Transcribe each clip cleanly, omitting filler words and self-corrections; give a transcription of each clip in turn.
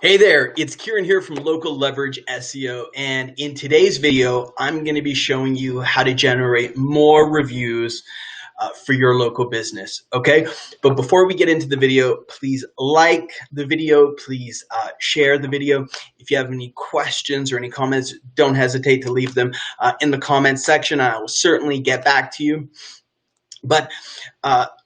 Hey there, it's Kieran here from Local Leverage SEO, and in today's video, I'm going to be showing you how to generate more reviews for your local business, okay? But before we get into the video, please like the video, please share the video. If you have any questions or any comments, don't hesitate to leave them in the comments section. I will certainly get back to you. But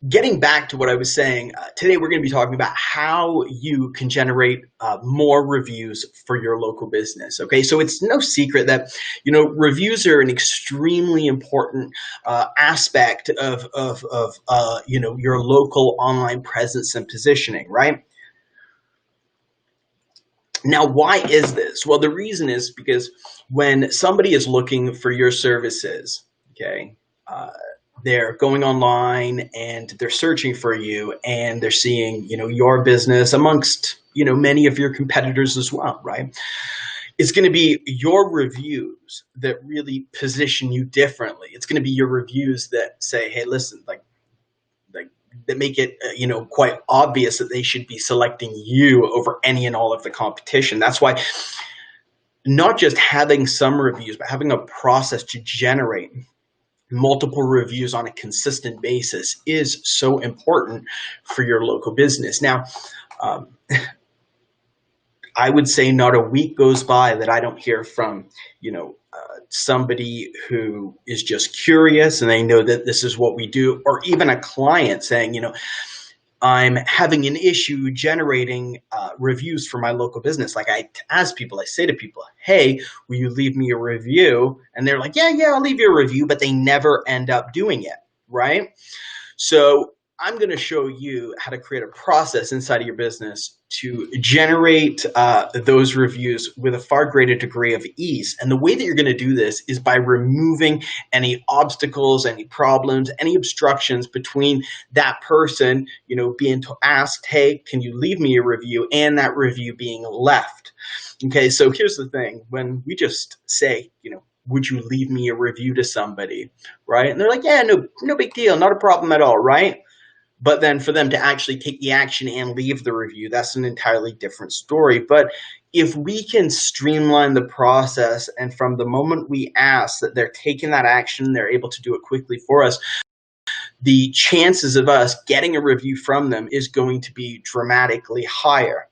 getting back to what I was saying, today we're going to be talking about how you can generate more reviews for your local business. Okay, so it's no secret that reviews are an extremely important aspect of your local online presence and positioning, right? Now, why is this? Well, the reason is because when somebody is looking for your services, okay. They're going online and they're searching for you and they're seeing, your business amongst, many of your competitors as well, right? It's going to be your reviews that really position you differently. It's going to be your reviews that say, hey, listen, like that make it, quite obvious that they should be selecting you over any and all of the competition. That's why not just having some reviews, but having a process to generate multiple reviews on a consistent basis is so important for your local business. Now, I would say not a week goes by that I don't hear from, somebody who is just curious and they know that this is what we do, or even a client saying, I'm having an issue generating reviews for my local business. Like I say to people, hey, will you leave me a review? And they're like, yeah, I'll leave you a review, but they never end up doing it, right? So I'm going to show you how to create a process inside of your business to generate those reviews with a far greater degree of ease. And the way that you're going to do this is by removing any obstacles, any problems, any obstructions between that person, being asked, hey, can you leave me a review, and that review being left. Okay, so here's the thing. When we just say, would you leave me a review to somebody, right? And they're like, yeah, no big deal, not a problem at all, right? But then for them to actually take the action and leave the review, that's an entirely different story. But if we can streamline the process, and from the moment we ask that they're taking that action, they're able to do it quickly for us, the chances of us getting a review from them is going to be dramatically higher.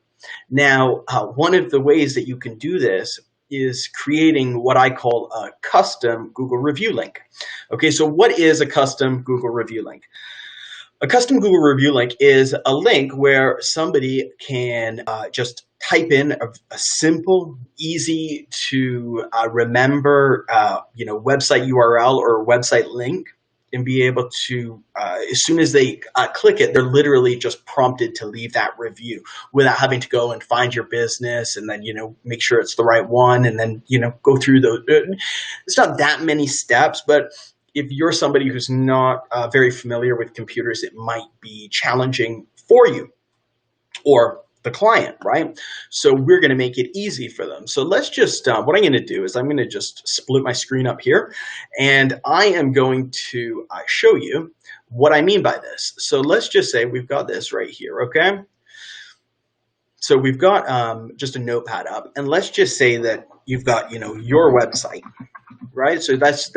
Now, one of the ways that you can do this is creating what I call a custom Google review link. Okay, so what is a custom Google review link? A custom Google review link is a link where somebody can just type in a simple, easy to remember, website URL or website link, and be able to, as soon as they click it, they're literally just prompted to leave that review without having to go and find your business and then, make sure it's the right one and then, go through those. It's not that many steps, but if you're somebody who's not very familiar with computers, it might be challenging for you or the client, right? So we're going to make it easy for them. So let's just, what I'm going to do is I'm going to just split my screen up here, and I am going to show you what I mean by this. So let's just say we've got this right here, okay? So we've got just a notepad up, and let's just say that you've got, your website. Right, so let's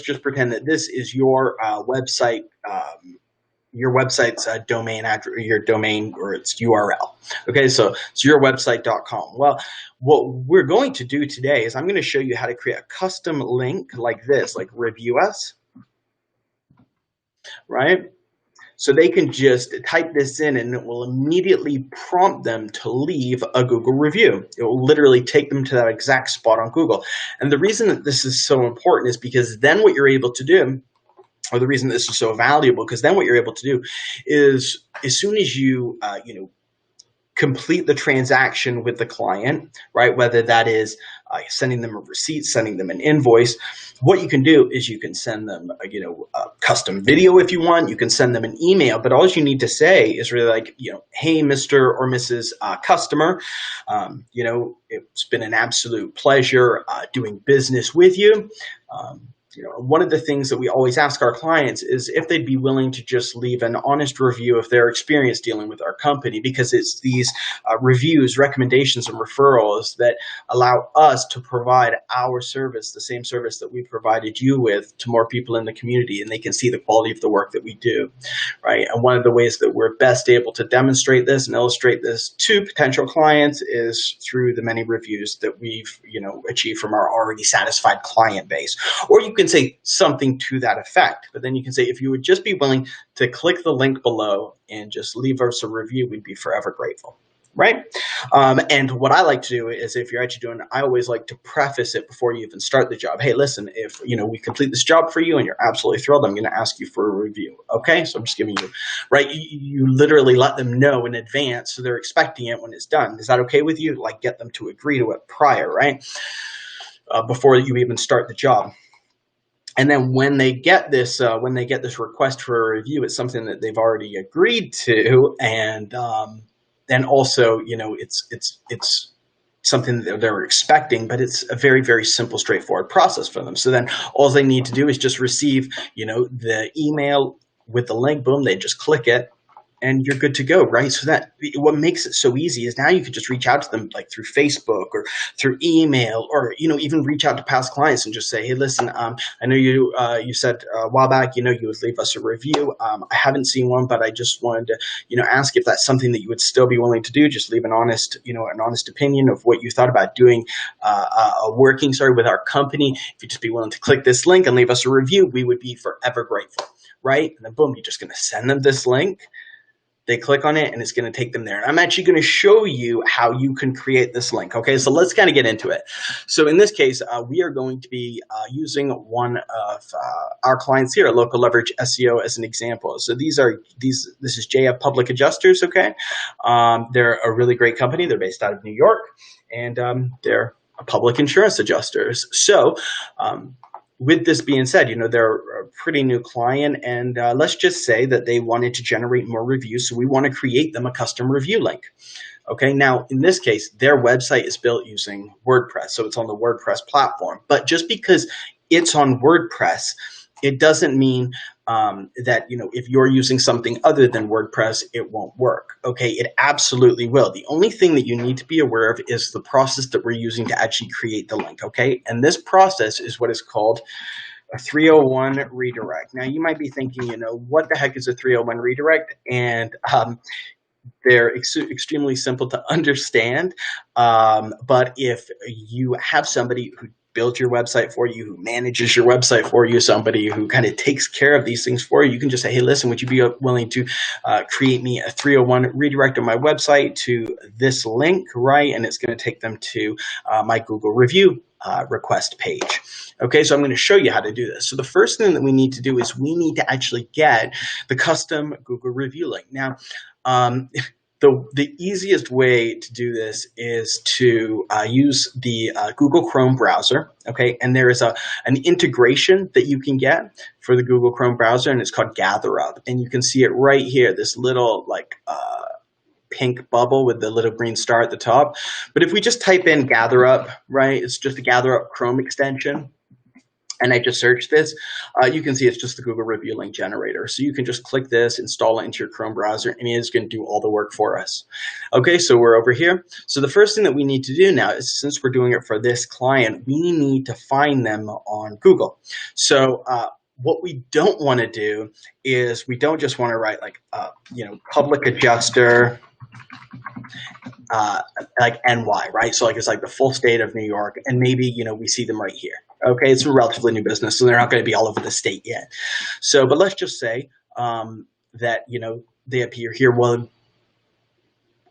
just pretend that this is your website, your website's domain address, your domain or its URL. Okay, so it's yourwebsite.com. Well, what we're going to do today is I'm going to show you how to create a custom link like this, like review us, right? So they can just type this in and it will immediately prompt them to leave a Google review. It will literally take them to that exact spot on Google. And the reason that this is so important is because then what you're able to do, or the reason this is so valuable, because then what you're able to do is as soon as you, complete the transaction with the client, right? Whether that is sending them a receipt, sending them an invoice, what you can do is you can send them, a custom video if you want. You can send them an email, but all you need to say is really like, hey, Mr. or Mrs. Customer, it's been an absolute pleasure doing business with you. One of the things that we always ask our clients is if they'd be willing to just leave an honest review of their experience dealing with our company, because it's these reviews, recommendations, and referrals that allow us to provide our service, the same service that we provided you with, to more people in the community, and they can see the quality of the work that we do, right? And one of the ways that we're best able to demonstrate this and illustrate this to potential clients is through the many reviews that we've, achieved from our already satisfied client base. Or you can say something to that effect, but then you can say, if you would just be willing to click the link below and just leave us a review, we'd be forever grateful, right? And what I like to do is, if you're actually doing it, I always like to preface it before you even start the job. Hey, listen, if we complete this job for you and you're absolutely thrilled, I'm going to ask you for a review. Okay, so I'm just giving you, right? You literally let them know in advance, so they're expecting it when it's done. Is that okay with you? Like, get them to agree to it prior, right? Before you even start the job. And then when they get this request for a review, it's something that they've already agreed to, and then also, it's something that they're expecting, but it's a very, very simple, straightforward process for them. So then all they need to do is just receive, the email with the link. Boom, they just click it, and you're good to go, right? So that what makes it so easy is now you can just reach out to them, like through Facebook or through email, or even reach out to past clients and just say, hey, listen, I know you said a while back, you would leave us a review. I haven't seen one, but I just wanted to ask if that's something that you would still be willing to do. Just leave an honest opinion of what you thought about doing working with our company. If you'd just be willing to click this link and leave us a review, we would be forever grateful, right? And then boom, you're just going to send them this link. They click on it, and it's going to take them there. And I'm actually going to show you how you can create this link. Okay, so let's kind of get into it. So in this case, we are going to be using one of our clients here at Local Leverage SEO as an example. So this is JF Public Adjusters. Okay, they're a really great company. They're based out of New York, and they're public insurance adjusters. So with this being said, they're a pretty new client, and let's just say that they wanted to generate more reviews, so we want to create them a custom review link. Okay, now in this case, their website is built using WordPress, so it's on the WordPress platform. But just because it's on WordPress, it doesn't mean that if you're using something other than WordPress, it won't work. Okay, it absolutely will. The only thing that you need to be aware of is the process that we're using to actually create the link. Okay, and this process is what is called a 301 redirect. Now you might be thinking, what the heck is a 301 redirect? And they're extremely simple to understand. But if you have somebody who builds your website for you, who manages your website for you, somebody who kind of takes care of these things for you, you can just say, hey, listen, would you be willing to create me a 301 redirect on my website to this link, right? And it's going to take them to my Google review request page. Okay, so I'm going to show you how to do this. So the first thing that we need to do is we need to actually get the custom Google review link. Now, the easiest way to do this is to use the Google Chrome browser, okay? And there is an integration that you can get for the Google Chrome browser, and it's called GatherUp. And you can see it right here, this little pink bubble with the little green star at the top. But if we just type in GatherUp, right, it's just a GatherUp Chrome extension, and I just searched this, you can see it's just the Google review link generator. So you can just click this, install it into your Chrome browser, and it is going to do all the work for us. Okay, so we're over here. So the first thing that we need to do now is, since we're doing it for this client, we need to find them on Google. So what we don't want to do is we don't just want to write public adjuster, like NY, right? So it's like the full state of New York, and maybe, we see them right here. Okay, it's a relatively new business, so they're not going to be all over the state yet. So, but let's just say that, they appear here. Well,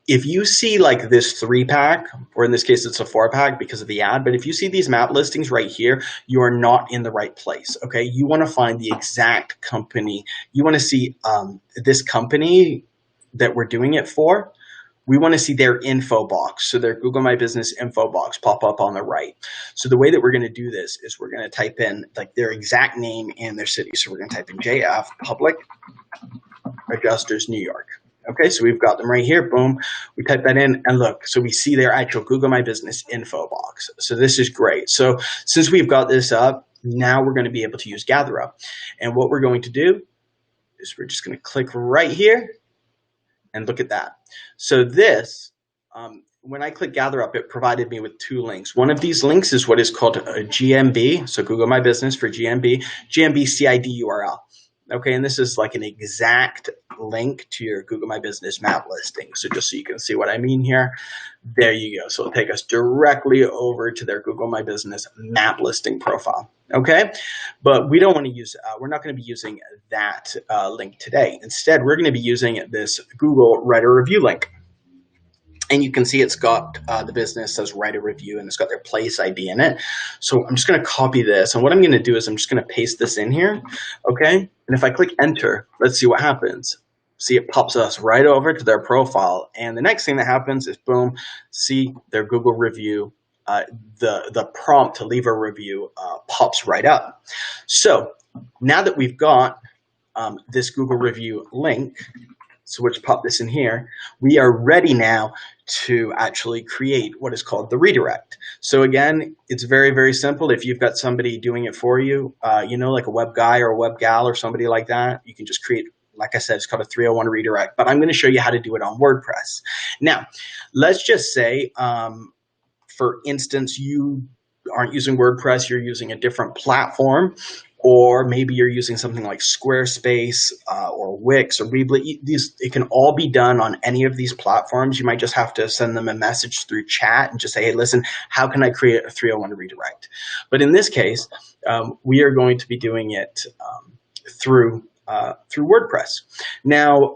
if you see this 3-pack, or in this case, it's a 4-pack because of the ad, but if you see these map listings right here, you are not in the right place, okay? You want to find the exact company. You want to see this company that we're doing it for. We want to see their info box, so their Google My Business info box pop up on the right. So the way that we're going to do this is we're going to type in their exact name and their city. So we're going to type in JF Public Adjusters New York. Okay, so we've got them right here. Boom, we type that in, and look, so we see their actual Google My Business info box. So this is great. So since we've got this up, Now we're going to be able to use GatherUp. And what we're going to do is we're just going to click right here and look at that. So this, when I click GatherUp, it provided me with 2 links. One of these links is what is called a GMB, so Google My Business for GMB CID URL. Okay, and this is like an exact link to your Google My Business map listing. So just so you can see what I mean here, there you go. So it'll take us directly over to their Google My Business map listing profile. Okay, but we don't want to use, we're not going to be using that link today. Instead, we're going to be using this Google Write a Review link. And you can see it's got the business says write a review, and it's got their place ID in it. So I'm just going to copy this. And what I'm going to do is I'm just going to paste this in here. Okay. And if I click enter, let's see what happens. See, it pops us right over to their profile. And the next thing that happens is boom, see their Google review. The prompt to leave a review pops right up. So now that we've got this Google review link, so we'll just pop this in here, we are ready now to actually create what is called the redirect. So again, it's very, very simple. If you've got somebody doing it for you, you know, like a web guy or a web gal or somebody like that, you can just create, like I said, it's called a 301 redirect, but I'm going to show you how to do it on WordPress. Now, let's just say, for instance, you aren't using WordPress, you're using a different platform, or maybe you're using something like Squarespace or Wix or Weebly. It can all be done on any of these platforms. You might just have to send them a message through chat and just say, hey, listen, how can I create a 301 redirect? But in this case, we are going to be doing it through WordPress. Now,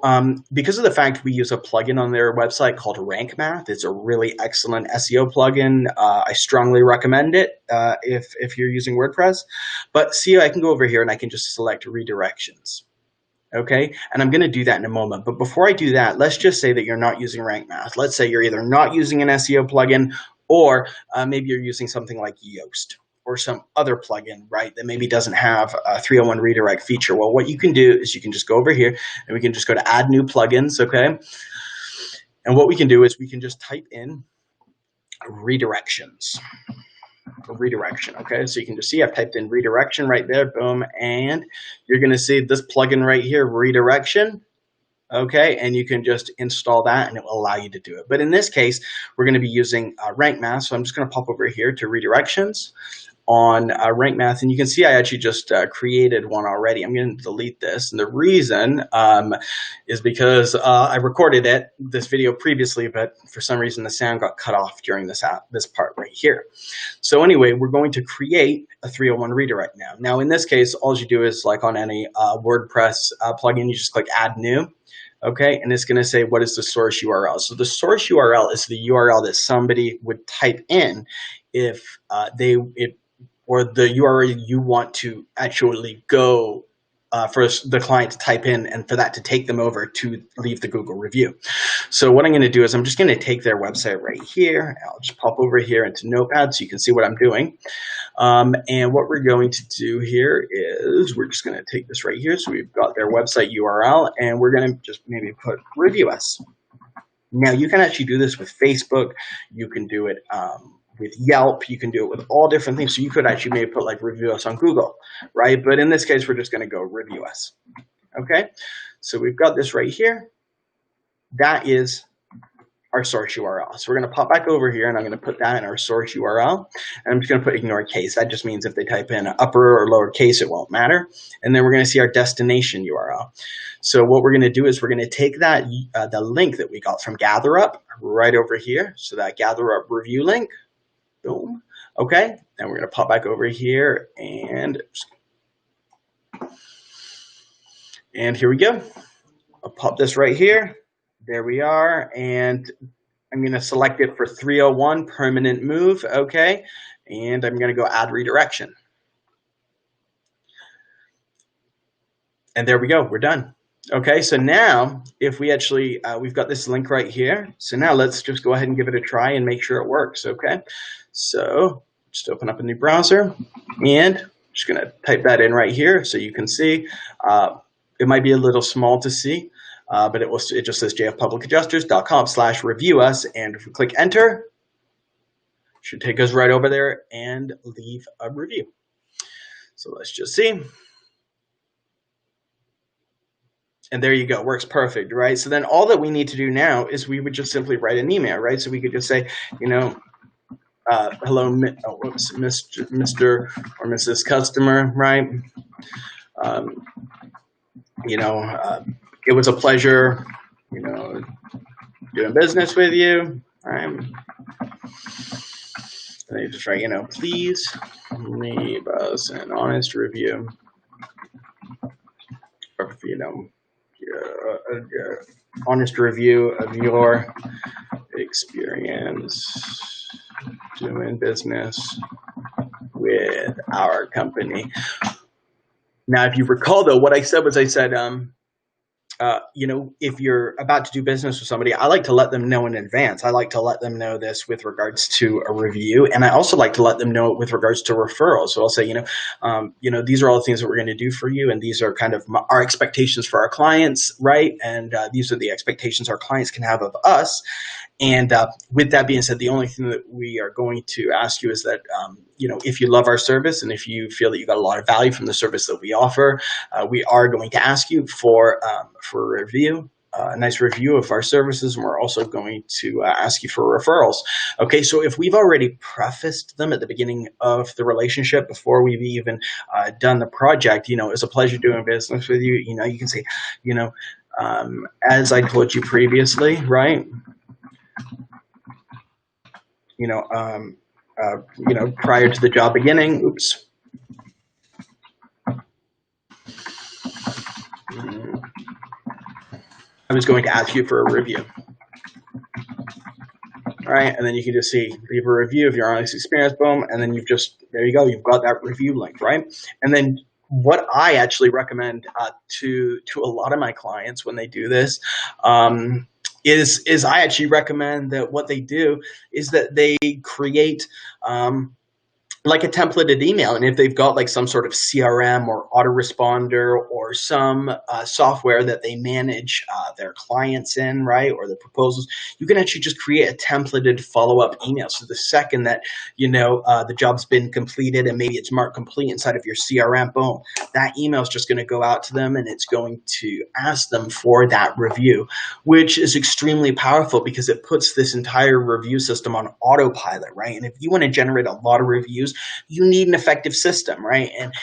because of the fact we use a plugin on their website called Rank Math, it's a really excellent SEO plugin. I strongly recommend it if you're using WordPress. But see, I can go over here and I can just select redirections. Okay, and I'm going to do that in a moment. But before I do that, let's just say that you're not using Rank Math. Let's say you're either not using an SEO plugin, or maybe you're using something like Yoast or some other plugin, right, that maybe doesn't have a 301 redirect feature. Well, what you can do is you can just go over here and we can just go to add new plugins, okay? And what we can do is we can just type in redirections. Redirection, okay? So you can just see I've typed in redirection right there, boom, and you're gonna see this plugin right here, redirection. Okay, and you can just install that and it will allow you to do it. But in this case, we're going to be using Rank Math. So I'm just going to pop over here to redirections on Rank Math. And you can see I actually just created one already. I'm going to delete this. And the reason is because I recorded this video previously, but for some reason the sound got cut off during this part right here. So anyway, we're going to create a 301 redirect now. Now in this case, all you do is like on any WordPress plugin, you just click add new. Okay, and it's going to say, what is the source URL? So the source URL is the URL that somebody would type in if or the URL you want to actually go for the client to type in and for that to take them over to leave the Google review. So what I'm going to do is I'm just going to take their website right here. I'll just pop over here into Notepad so you can see what I'm doing. And what we're going to do here is we're just going to take this right here. So we've got their website URL and we're going to just maybe put review us. Now you can actually do this with Facebook. You can do it with Yelp. You can do it with all different things. So you could actually maybe put like review us on Google, right? But in this case, we're just going to go review us. Okay. So we've got this right here. That is our source URL. So we're going to pop back over here and I'm going to put that in our source URL. And I'm just going to put ignore case. That just means if they type in upper or lower case, it won't matter. And then we're going to see our destination URL. So what we're going to do is we're going to take that the link that we got from GatherUp right over here. So that GatherUp review link, boom. Okay. And we're going to pop back over here and here we go. I'll pop this right here. There we are, and I'm going to select it for 301 permanent move, okay, and I'm going to go add redirection. And there we go, we're done. Okay, so now if we actually, we've got this link right here, so now let's just go ahead and give it a try and make sure it works, okay. So just open up a new browser, and I'm just going to type that in right here so you can see. It might be a little small to see. But it just says jfpublicadjusters.com/review us, and if we click enter, it should take us right over there and leave a review. So let's just see. And there you go, works perfect, right? So then all that we need to do now is we would just simply write an email, right? So we could just say, hello, Mr. or Mrs. Customer, right? It was a pleasure, doing business with you. And you just write, please leave us an honest review of, honest review of your experience doing business with our company. Now, if you recall, though, what I said was if you're about to do business with somebody, I like to let them know in advance. I like to let them know this with regards to a review, and I also like to let them know with regards to referrals. So I'll say, these are all the things that we're going to do for you, and these are kind of our expectations for our clients, right? And these are the expectations our clients can have of us. And with that being said, the only thing that we are going to ask you is that, if you love our service and if you feel that you got a lot of value from the service that we offer, we are going to ask you for a review, a nice review of our services, and we're also going to ask you for referrals. Okay, so if we've already prefaced them at the beginning of the relationship before we've even done the project, it's a pleasure doing business with you. You can say, as I told you previously, right? Prior to the job beginning, I was going to ask you for a review. All right, and then you can just see, leave a review of your honest experience, boom, and then there you go, you've got that review link, right? And then what I actually recommend to a lot of my clients when they do this, is I actually recommend that what they do is that they create like a templated email. And if they've got like some sort of CRM or autoresponder or some software that they manage their clients in, right, or the proposals, you can actually just create a templated follow-up email. So the second that, the job's been completed and maybe it's marked complete inside of your CRM, boom, that email is just going to go out to them and it's going to ask them for that review, which is extremely powerful because it puts this entire review system on autopilot, right? And if you want to generate a lot of reviews, you need an effective system, right? And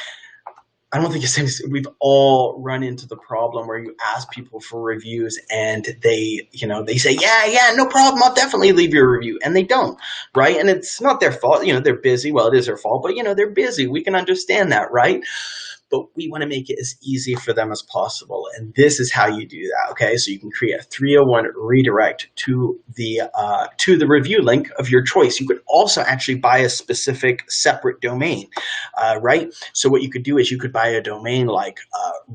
I don't think we've all run into the problem where you ask people for reviews and they say, yeah, no problem, I'll definitely leave you a review. And they don't, right? And it's not their fault. They're busy. Well, it is their fault, but they're busy. We can understand that, right? But we want to make it as easy for them as possible. And this is how you do that, okay? So you can create a 301 redirect to the review link of your choice. You could also actually buy a specific separate domain, right? So what you could do is you could buy a domain like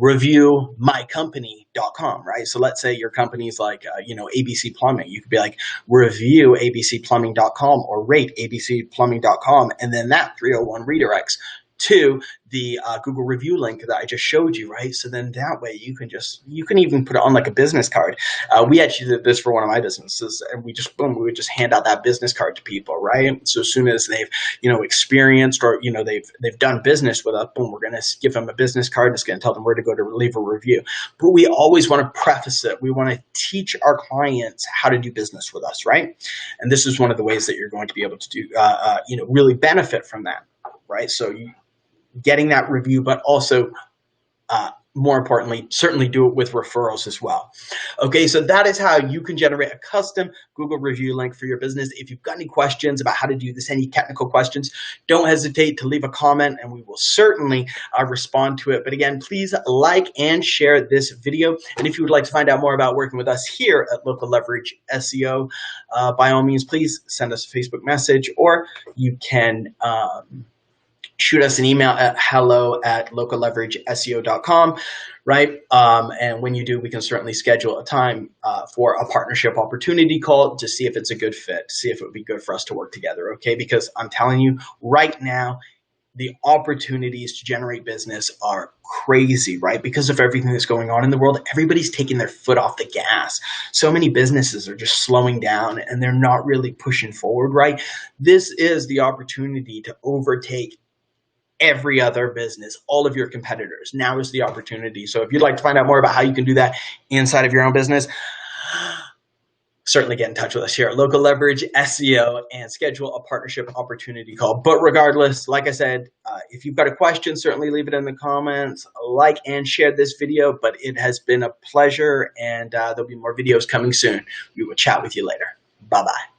reviewmycompany.com, right? So let's say your company's like, ABC Plumbing. You could be like reviewabcplumbing.com or rateabcplumbing.com, and then that 301 redirects to the Google review link that I just showed you, right? So then that way you can even put it on like a business card. We actually did this for one of my businesses, and we would just hand out that business card to people, right? So as soon as they've, experienced or, they've done business with us, boom, we're going to give them a business card. It's going to tell them where to go to leave a review. But we always want to preface it. We want to teach our clients how to do business with us, right? And this is one of the ways that you're going to be able to do, really benefit from that, right? So getting that review, but also more importantly, certainly do it with referrals as well. Okay, so that is how you can generate a custom Google review link for your business. If you've got any questions about how to do this, any technical questions, don't hesitate to leave a comment and we will certainly respond to it. But again, please like and share this video. And if you would like to find out more about working with us here at Local Leverage SEO, by all means, please send us a Facebook message, or you can shoot us an email at hello@localleverageseo.com, right? And when you do, we can certainly schedule a time for a partnership opportunity call to see if it's a good fit, to see if it would be good for us to work together, okay? Because I'm telling you right now, the opportunities to generate business are crazy, right? Because of everything that's going on in the world, everybody's taking their foot off the gas. So many businesses are just slowing down and they're not really pushing forward, right? This is the opportunity to overtake every other business, all of your competitors. Now is the opportunity. So if you'd like to find out more about how you can do that inside of your own business, certainly get in touch with us here at Local Leverage SEO and schedule a partnership opportunity call. But regardless, like I said, if you've got a question, certainly leave it in the comments, like and share this video. But it has been a pleasure, and there'll be more videos coming soon. We will chat with you later. Bye-bye.